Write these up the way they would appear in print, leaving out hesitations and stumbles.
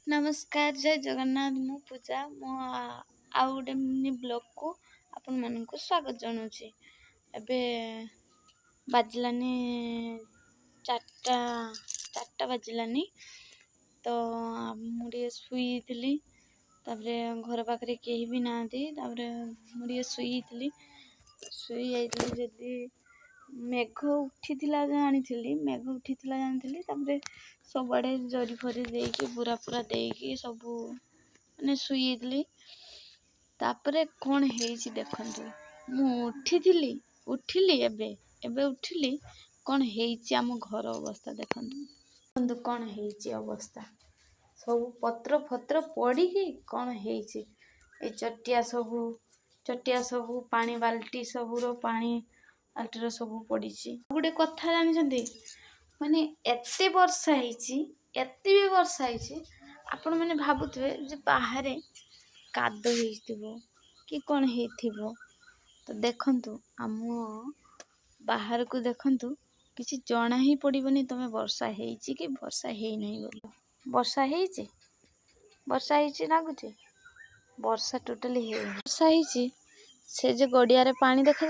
नमस्कार जय जगन्नाथ मु पूजा मो आउ गोटे मिनी ब्लॉग को आपण मानक स्वागत जनाऊँगी। एबे बाजिलानी चारटा बाजिलानी तो मुझे शुई तापरे घर पाखे कहीं भी ना मुझे शुई जदि मेघ उठी जानी मेघ उठी जानी सबुआड़े जरी फरी देकी पूरा देकी सबू माने शुई तापरे कौन है देखंतु मु उठिली एबे उठिली कौन है आम घर अवस्था देखंतु कौन है अवस्था सब पत्र फत्र पड़ी कौन है चटिया सबू पानी बाल्टी सबूर पानी बाल्टीर सबू पड़ी गोटे कथा जानी माने एते वर्षा एते भी वर्षा आपण मैंने भावुवे जे बाहर कादो कि कौन हो तो देखंतु आम बाहर को देखंतु किसी जना ही पड़ोनी तमें वर्षा है कि वर्षा है नहीं बोलो वर्षा लगुच वर्षा टोटाली है वर्षा से जे गड़िया पानी देखा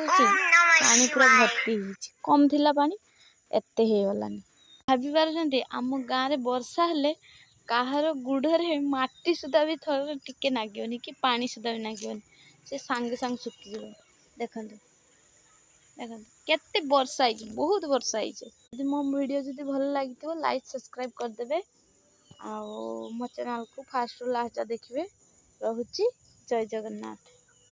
पानी पूरा भर्ती कम थिला पानी एते हे गलानी भाभी पारछंती आम गाँव रे वर्षा हेले काहार गुड़े माटी सुधा भी थोड़ा टिके नागियोनी कि पानी सुधा भी नागियोनी से सांगे सांग सुखी जीव देखंतु केते वर्षा बहुत वर्षा यदि मो वीडियो जदि भल लगी लाइक सब्सक्राइब करदेवे आ मो चैनल को फास्ट लास्ट देखिए। रहुची जय जगन्नाथ।